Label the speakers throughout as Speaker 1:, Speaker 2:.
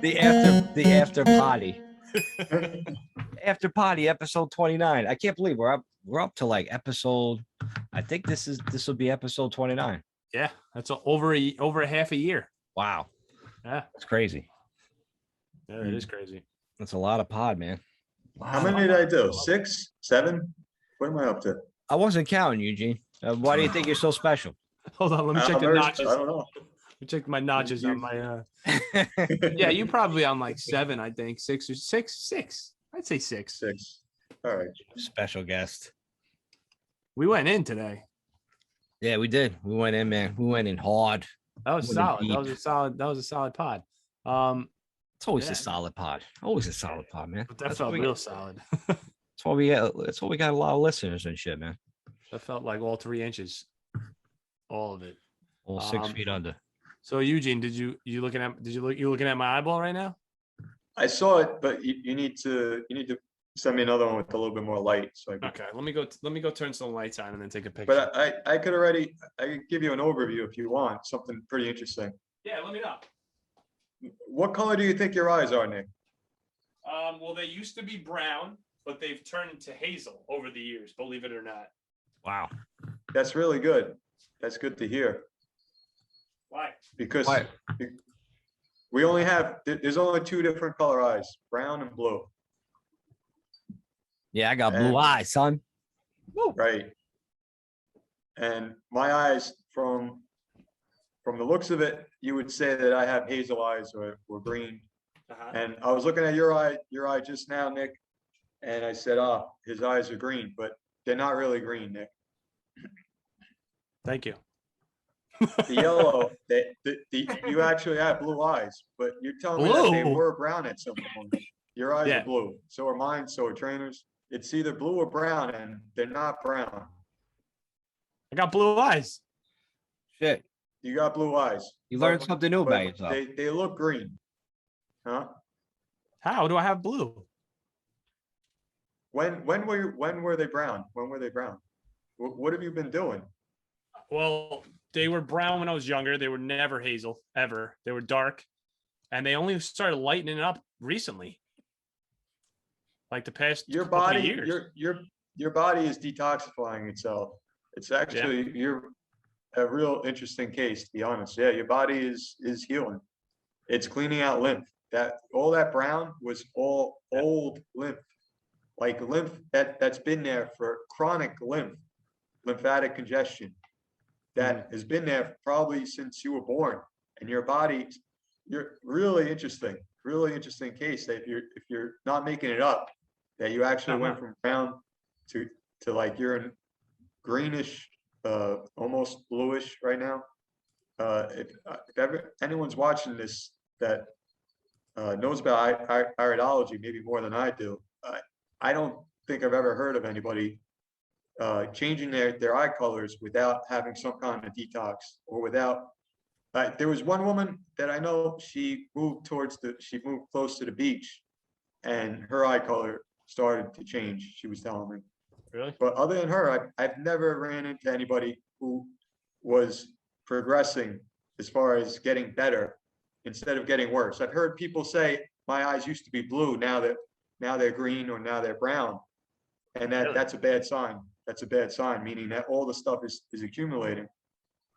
Speaker 1: The after potty. After potty episode 29. I can't believe we're up to like episode. I think this will be episode 29.
Speaker 2: Yeah, that's over a half a year.
Speaker 1: Wow.
Speaker 2: Yeah,
Speaker 1: it's crazy.
Speaker 2: Yeah, it is crazy.
Speaker 1: That's a lot of pod, man.
Speaker 3: Wow. How many did I do? 6, 7? What am I up to?
Speaker 1: I wasn't counting, Eugene. Why do you think you're so special?
Speaker 2: Hold on, let me check the notches.
Speaker 3: I don't know.
Speaker 2: Let me check my notches on my. Yeah, you probably on like 7, I think 6 or 6. I'd say 6.
Speaker 3: 6. All right.
Speaker 1: Special guest.
Speaker 2: We went in today.
Speaker 1: Yeah, we did. We went in, man. We went in hard.
Speaker 2: That was solid. That was a solid pod.
Speaker 1: It's always a solid pod. Always a solid pod, man.
Speaker 2: But that felt real solid.
Speaker 1: That's why we got a lot of listeners and shit, man.
Speaker 2: That felt like all 3 inches. All of it.
Speaker 1: All 6 feet under.
Speaker 2: So Eugene, you looking at my eyeball right now?
Speaker 3: I saw it, but you need to send me another one with a little bit more light. So
Speaker 2: okay, let me go turn some lights on and then take a picture.
Speaker 3: But I could give you an overview if you want, something pretty interesting.
Speaker 2: Yeah, let me know.
Speaker 3: What color do you think your eyes are, Nick?
Speaker 2: Well, they used to be brown, but they've turned to hazel over the years, believe it or not.
Speaker 1: Wow.
Speaker 3: That's really good. That's good to hear.
Speaker 2: Why?
Speaker 3: Because there's only 2 different color eyes, brown and blue.
Speaker 1: Yeah, I got blue eyes, son.
Speaker 3: Woo. Right. And my eyes, from the looks of it, you would say that I have hazel eyes or green. And I was looking at your eye just now, Nick, and I said, his eyes are green, but they're not really green, Nick.
Speaker 2: Thank you.
Speaker 3: The yellow, you actually have blue eyes, but you're telling me that they were brown at some point. Your eyes are blue. So are mine, so are trainers. It's either blue or brown, and they're not brown.
Speaker 2: I got blue eyes.
Speaker 1: Shit.
Speaker 3: You got blue eyes.
Speaker 1: You learned something new about yourself.
Speaker 3: They look green. Huh?
Speaker 2: How do I have blue?
Speaker 3: When were they brown? When were they brown? What have you been doing?
Speaker 2: Well, they were brown when I was younger. They were never hazel, ever. They were dark. And they only started lightening up recently. Like the past
Speaker 3: your
Speaker 2: couple
Speaker 3: body,
Speaker 2: of years.
Speaker 3: Your body is detoxifying itself. It's actually you're a real interesting case, to be honest. Yeah, your body is healing. It's cleaning out lymph. All that brown was all old lymph. Like lymph that's been there for chronic lymphatic congestion that has been there probably since you were born. And your body, you're really interesting case that if you're not making it up, that you actually went from brown to like you're in greenish, almost bluish right now. If anyone's watching this that knows about iridology maybe more than I do, I don't think I've ever heard of anybody changing their eye colors without having some kind of detox or without. There was one woman that I know, she moved close to the beach, and her eye color started to change. She was telling me.
Speaker 2: Really?
Speaker 3: But other than her, I've never ran into anybody who was progressing as far as getting better instead of getting worse. I've heard people say my eyes used to be blue, now they're green or now they're brown, and that's a bad sign. That's a bad sign, meaning that all the stuff is accumulating.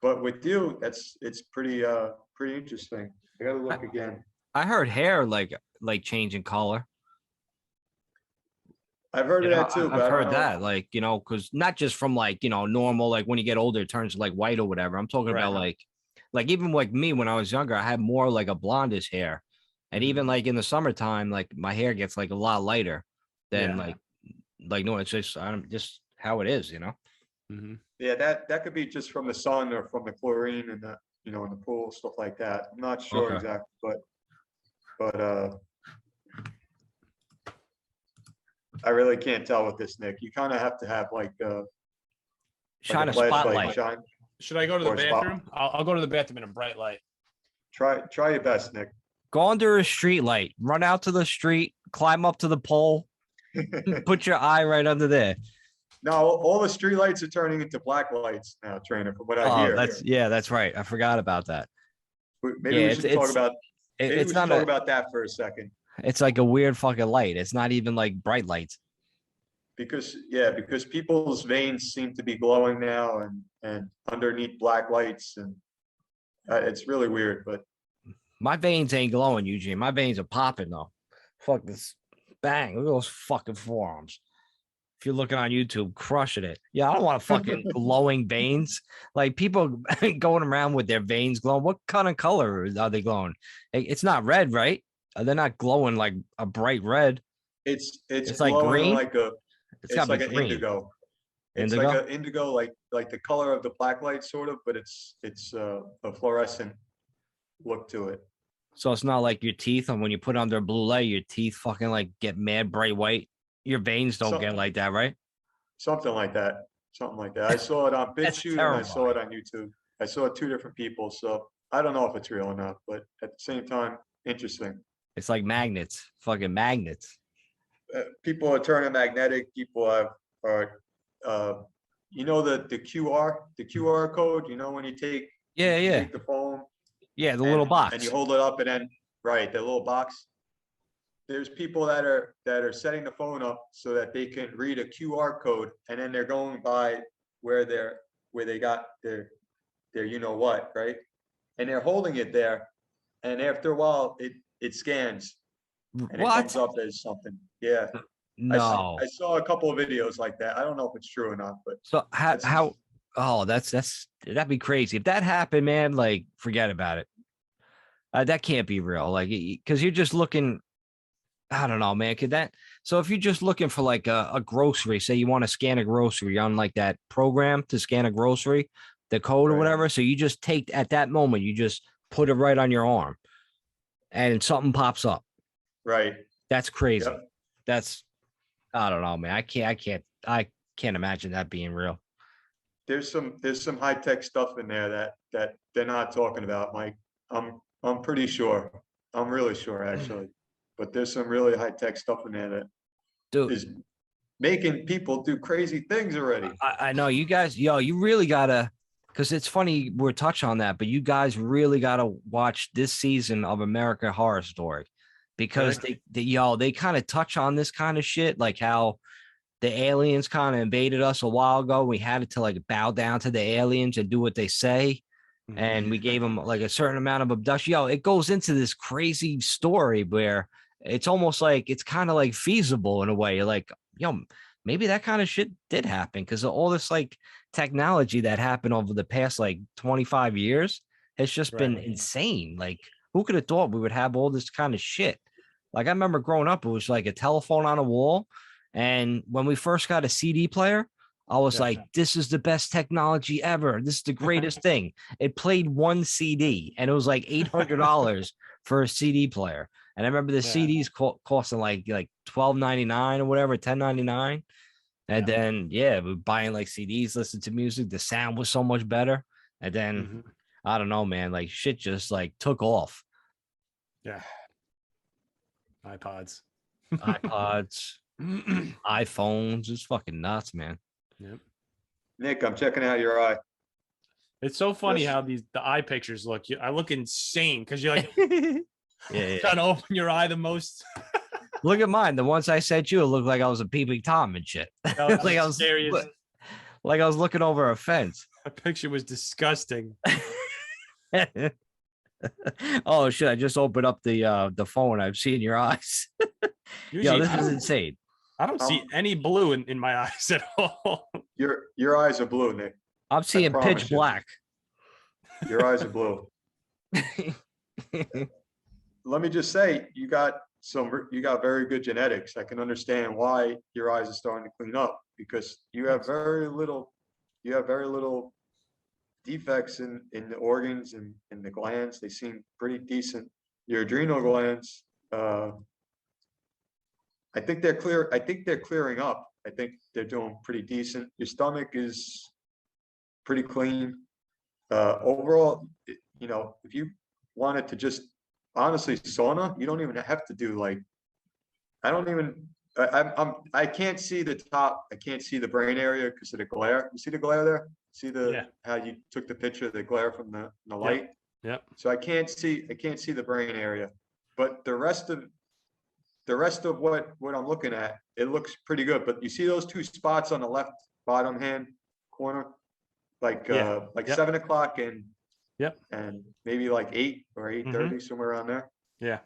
Speaker 3: But with you, it's pretty interesting. I gotta look again.
Speaker 1: I heard hair like changing color.
Speaker 3: I've heard of that too.
Speaker 1: I've heard that, like, because not just from like, normal, like when you get older, it turns like white or whatever. I'm talking about like even like me when I was younger, I had more like a blondish hair. And even like in the summertime, like my hair gets like a lot lighter than no, it's just how it is,
Speaker 2: Mm-hmm.
Speaker 3: Yeah, that could be just from the sun or from the chlorine and the in the pool, stuff like that. I'm not sure exactly, but I really can't tell with this, Nick. You kind of have to have like
Speaker 1: shine a spotlight.
Speaker 2: Should I go to the bathroom? I'll go to the bathroom in a bright light.
Speaker 3: Try your best, Nick.
Speaker 1: Go under a street light. Run out to the street. Climb up to the pole. Put your eye right under there.
Speaker 3: No, all the street lights are turning into black lights now, Trainer. From what I hear.
Speaker 1: That's right. I forgot about that.
Speaker 3: Maybe we should talk about Maybe
Speaker 1: it's
Speaker 3: we should
Speaker 1: not
Speaker 3: talk
Speaker 1: a.
Speaker 3: about that for a second.
Speaker 1: It's like a weird fucking light. It's not even like bright lights.
Speaker 3: Because people's veins seem to be glowing now and underneath black lights and it's really weird, but
Speaker 1: My veins ain't glowing, Eugene. My veins are popping though. Fuck this. Bang. Look at those fucking forearms. If you're looking on YouTube, crushing it. Yeah, I don't want fucking glowing veins. Like people going around with their veins glowing. What kind of color are they glowing? It's not red, right? They're not glowing like a bright red.
Speaker 3: it's
Speaker 1: It's like
Speaker 3: glowing
Speaker 1: green.
Speaker 3: like a
Speaker 1: It's
Speaker 3: it's
Speaker 1: got to
Speaker 3: like
Speaker 1: be
Speaker 3: an
Speaker 1: green.
Speaker 3: indigo. It's like
Speaker 1: Indigo.
Speaker 3: an indigo, like the color of the black light, sort of, but it's a fluorescent look to it.
Speaker 1: So it's not like your teeth, and when you put under blue light, your teeth fucking like get mad bright white. Your veins don't
Speaker 3: So-
Speaker 1: get like that, right?
Speaker 3: Something like that. Something like that. I saw it on
Speaker 1: That's
Speaker 3: BitChute and I saw it
Speaker 1: terrifying.
Speaker 3: on YouTube. I saw two different people, so I don't know if it's real or not, but at the same time, interesting.
Speaker 1: It's like magnets, fucking magnets.
Speaker 3: People are turning magnetic. People are, you know, the QR code. You know, when you take
Speaker 1: Yeah,
Speaker 3: you
Speaker 1: yeah,
Speaker 3: take the phone
Speaker 1: yeah. The little
Speaker 3: and
Speaker 1: box.
Speaker 3: you hold it up and then right, the little box. There's people that are setting the phone up so that they can read a QR code and then they're going by where they got their you know what, right? And they're holding it there, and after a while it scans and it comes
Speaker 1: What?
Speaker 3: up as something. Yeah.
Speaker 1: No.
Speaker 3: I saw a couple of videos like that. I don't know if it's true or not, but
Speaker 1: So how
Speaker 3: that's
Speaker 1: how? Oh, that's that'd be crazy if that happened, man. Like, forget about it. That can't be real. Like, because you're just looking. I don't know, man. Could that? So if you're just looking for like a grocery, say you want to scan a grocery on like that program to scan a grocery, the code or
Speaker 3: right.
Speaker 1: whatever. So you just take at that moment, you just put it right on your arm, and something pops up.
Speaker 3: Right.
Speaker 1: That's crazy.
Speaker 3: Yep.
Speaker 1: That's I don't know, man. I can't imagine that being real.
Speaker 3: There's some high tech stuff in there that they're not talking about, Mike. I'm pretty sure. I'm really sure actually. But there's some really high tech stuff in there that
Speaker 1: Dude,
Speaker 3: is making people do crazy things already.
Speaker 1: I know you guys, yo, you really gotta, because it's funny we're touching on that, but you guys really gotta watch this season of American Horror Story because they kind of touch on this kind of shit, like how the aliens kind of invaded us a while ago. We had to like bow down to the aliens and do what they say. And we gave them like a certain amount of abduction. Yo, it goes into this crazy story where it's almost like it's kind of like feasible in a way. Like, yo, maybe that kind of shit did happen because all this like technology that happened over the past like 25 years has just been
Speaker 2: Right.
Speaker 1: insane. Like, who could have thought we would have all this kind of shit? Like, I remember growing up, it was like a telephone on a wall. And when we first got a CD player, I was
Speaker 2: Yeah.
Speaker 1: like, this is the best technology ever. This is the greatest thing. It played one CD and it was like $800 for a CD player. And I remember the
Speaker 2: Yeah.
Speaker 1: CDs costing like $12.99 or whatever, $10.99. And
Speaker 2: Yeah.
Speaker 1: then we're buying like CDs, listen to music. The sound was so much better. And then
Speaker 2: Mhm.
Speaker 1: I don't know, man, like shit just like took off.
Speaker 2: Yeah. iPods.
Speaker 1: iPods, iPhones, it's fucking nuts, man.
Speaker 2: Yep.
Speaker 3: Nick, I'm checking out your eye.
Speaker 2: It's so funny
Speaker 3: Yes.
Speaker 2: how the eye pictures look. I look insane because you're like
Speaker 1: Yeah.
Speaker 2: trying to open your eye the most.
Speaker 1: Look at mine. The ones I sent you, it looked like I was a peeping Tom and shit.
Speaker 2: That was
Speaker 1: like I
Speaker 2: the
Speaker 1: was
Speaker 2: scariest.
Speaker 1: like I was looking over a fence.
Speaker 2: That picture was disgusting.
Speaker 1: Oh shit! I just opened up the phone. I've seen your eyes.
Speaker 2: Usually,
Speaker 1: Yo, this is insane.
Speaker 2: I don't see any blue in my eyes at all.
Speaker 3: Your eyes are blue, Nick.
Speaker 1: I'm seeing
Speaker 3: promise
Speaker 1: pitch
Speaker 3: you.
Speaker 1: black.
Speaker 3: Your eyes are blue. Let me just say, you got very good genetics. I can understand why your eyes are starting to clean up because you have very little defects in the organs and in the glands. They seem pretty decent. Your adrenal glands, I think they're clear. I think they're clearing up. I think they're doing pretty decent. Your stomach is pretty clean. Overall, you know, if you wanted to just honestly sauna, you don't even have to do like, I can't see the top. I can't see the brain area because of the glare. You see the glare there? See
Speaker 2: Yeah.
Speaker 3: how you took the picture of the glare from the light?
Speaker 2: Yep.
Speaker 3: So I can't see the brain area, but the rest of what I'm looking at, it looks pretty good. But you see those two spots on the left bottom hand corner, like
Speaker 2: Yeah.
Speaker 3: like
Speaker 2: Yep.
Speaker 3: 7 o'clock
Speaker 2: Yep.
Speaker 3: and maybe like 8 or 8:30, somewhere around there.
Speaker 2: Yeah.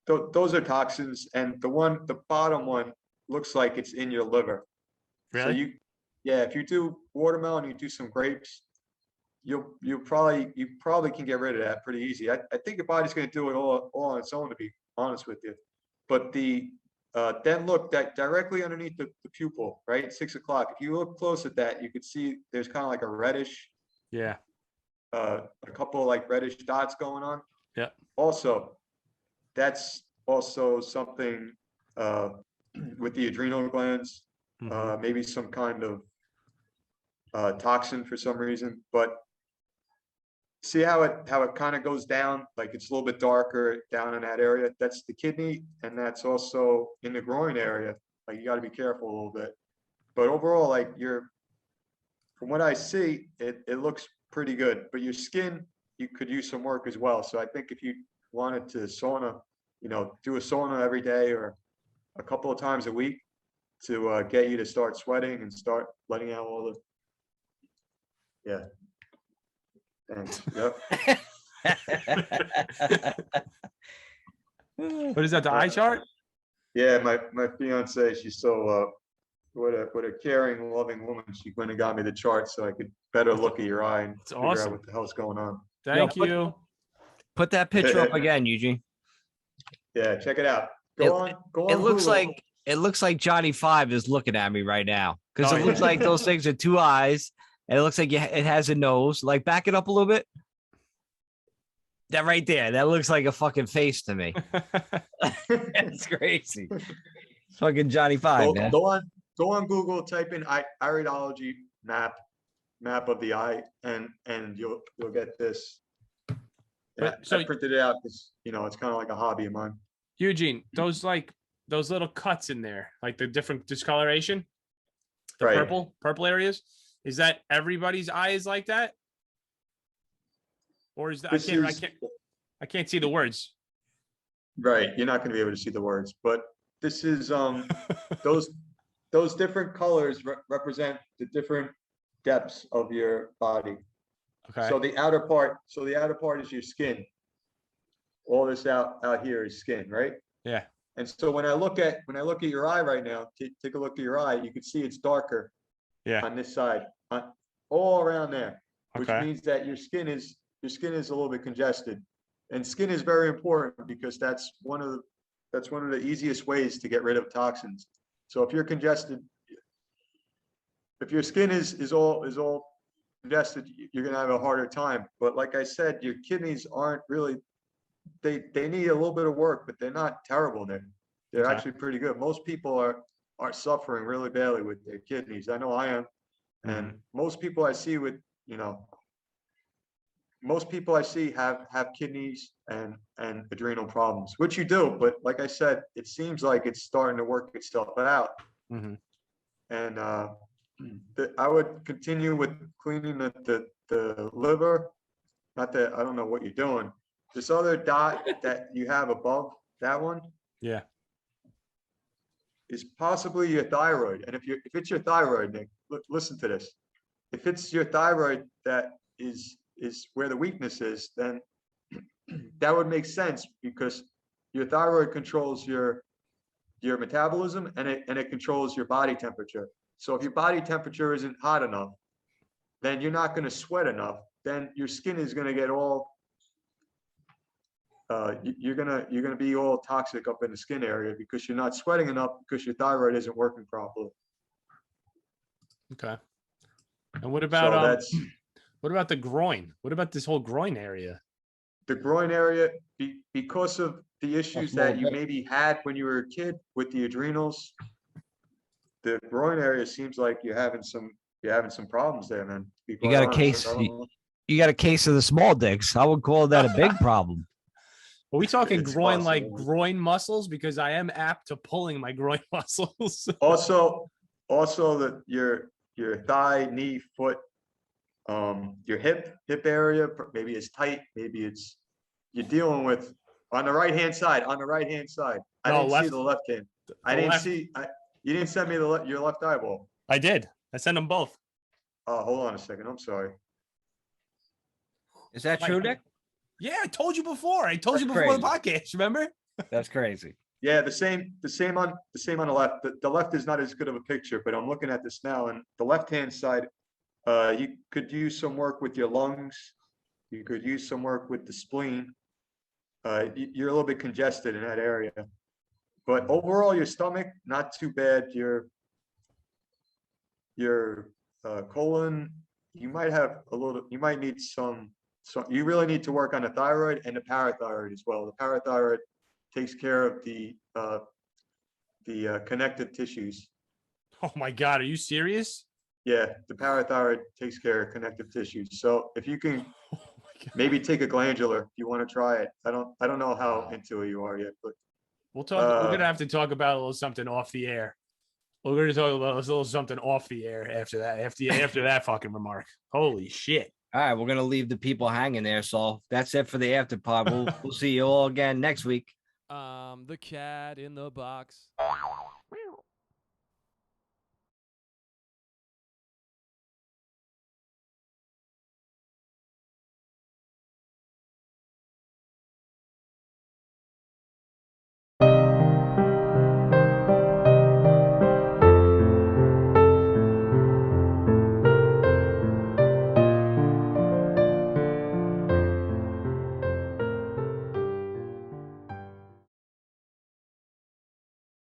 Speaker 3: Those are toxins, and the bottom one looks like it's in your liver. So
Speaker 2: Really?
Speaker 3: if you do watermelon, you do some grapes, you probably can get rid of that pretty easy. I think your body's going to do it all on its own, to be honest with you. But then look that directly underneath the pupil, right? 6 o'clock. If you look close at that, you could see there's kind of like a reddish,
Speaker 2: Yeah.
Speaker 3: a couple of like reddish dots going on.
Speaker 2: Yep.
Speaker 3: Also, that's also something with the adrenal glands, maybe some kind of toxin for some reason. But see how it kind of goes down, like it's a little bit darker down in that area. That's the kidney, and that's also in the groin area. Like you got to be careful a little bit. But overall, like from what I see, it looks pretty good. But your skin, you could use some work as well. So I think if you wanted to sauna, do a sauna every day or a couple of times a week to get you to start sweating and start letting out all the, yeah. Thanks. Yep.
Speaker 2: What is that? The eye chart?
Speaker 3: Yeah, my fiance, she's so what a caring, loving woman. She went and got me the chart so I could better look at your eye and
Speaker 2: It's
Speaker 3: figure out
Speaker 2: awesome.
Speaker 3: what the hell's going on.
Speaker 2: Thank you.
Speaker 1: Put that picture up again, Eugene.
Speaker 3: Yeah, check it out. Go on.
Speaker 1: It looks
Speaker 3: Google.
Speaker 1: like Johnny Five is looking at me right now because
Speaker 2: Oh,
Speaker 1: it looks like those things are two eyes, and it looks like it has a nose. Like back it up a little bit. That right there, that looks like a fucking face to me. It's crazy. Fucking Johnny Five, man.
Speaker 3: Go on Google, type in iridology map of the eye, and you'll get this. Yeah,
Speaker 2: So
Speaker 3: I printed it out because it's kind of like a hobby of mine.
Speaker 2: Eugene, those little cuts in there, like the different discoloration, the
Speaker 3: Right.
Speaker 2: purple areas, is that everybody's eyes like that? Or is that I can't see the words.
Speaker 3: Right, you're not going to be able to see the words, but this is those different colors represent the different depths of your body.
Speaker 2: Okay.
Speaker 3: So the outer part is your skin. All this out here is skin, right?
Speaker 2: Yeah.
Speaker 3: And so when I look at your eye right now, take a look at your eye, you can see it's darker.
Speaker 2: Yeah.
Speaker 3: On this side, all around there, which
Speaker 2: Okay.
Speaker 3: means that your skin is a little bit congested, and skin is very important because that's one of the easiest ways to get rid of toxins. So if you're congested, if your skin is all congested, you're gonna have a harder time. But like I said, your kidneys aren't really, they need a little bit of work, but they're not terrible. They're
Speaker 2: Okay.
Speaker 3: actually pretty good. Most people are suffering really badly with their kidneys. I know I am. And most people I see have kidneys and adrenal problems, which you do. But like I said, it seems like it's starting to work itself out.
Speaker 2: Mhm.
Speaker 3: And I would continue with cleaning the liver. Not that I don't know what you're doing. This other dot that you have above that one
Speaker 2: Yeah.
Speaker 3: is possibly your thyroid. And if it's your thyroid, Nick, listen to this. If it's your thyroid that is where the weakness is, then that would make sense because your thyroid controls your metabolism and it controls your body temperature. So if your body temperature isn't hot enough, then you're not going to sweat enough. Then your skin is going to get all you're gonna be all toxic up in the skin area because you're not sweating enough because your thyroid isn't working properly.
Speaker 2: Okay. And what
Speaker 3: So
Speaker 2: about
Speaker 3: that's
Speaker 2: what about the groin? What about this whole groin area?
Speaker 3: the groin area because of the issues
Speaker 1: small
Speaker 3: that you
Speaker 1: bit.
Speaker 3: maybe had when you were a kid with the adrenals. The groin area seems like you're having some problems there, man. To be
Speaker 1: You
Speaker 3: quite
Speaker 1: got a
Speaker 3: honest.
Speaker 1: case.
Speaker 3: I don't know.
Speaker 1: You got a case of the small dicks. I would call that a big problem.
Speaker 2: Are we talking
Speaker 3: It's
Speaker 2: groin like
Speaker 3: possible.
Speaker 2: groin muscles? Because I am apt to pulling my groin muscles.
Speaker 3: Also that your thigh, knee, foot, Your hip area, maybe it's tight, maybe it's, you're dealing with, on the right-hand side, I
Speaker 2: No,
Speaker 3: didn't see
Speaker 2: left.
Speaker 3: the left hand. I
Speaker 2: the
Speaker 3: didn't
Speaker 2: left.
Speaker 3: see, you didn't send me your left eyeball.
Speaker 2: I did. I sent them both.
Speaker 3: Oh, hold on a second, I'm sorry.
Speaker 1: Is that
Speaker 2: Like-
Speaker 1: true, Nick?
Speaker 2: Yeah, I told you before. I told you
Speaker 1: That's
Speaker 2: before the podcast. Remember?
Speaker 1: That's crazy.
Speaker 3: Yeah, the same on the left. The left is not as good of a picture, but I'm looking at this now, and the left-hand side, you could use some work with your lungs. You could use some work with the spleen. You're a little bit congested in that area, but overall, your stomach, not too bad. Your colon, you might have a little, you might need some, you really need to work on the thyroid and the parathyroid as well. The parathyroid takes care of the connective tissues.
Speaker 2: Oh my God, are you serious?
Speaker 3: Yeah, the parathyroid takes care of connective tissues. So if you can
Speaker 2: Oh my God.
Speaker 3: maybe take a glandular, if you want to try it. I don't know how into it you are yet, but
Speaker 2: We'll talk. We're gonna have to talk about a little something off the air. We're gonna talk about a little something off the air after that. After that fucking remark. Holy shit.
Speaker 1: All right, we're gonna leave the people hanging there. So that's it for the after pod. We'll see you all again next week.
Speaker 4: The cat in the box.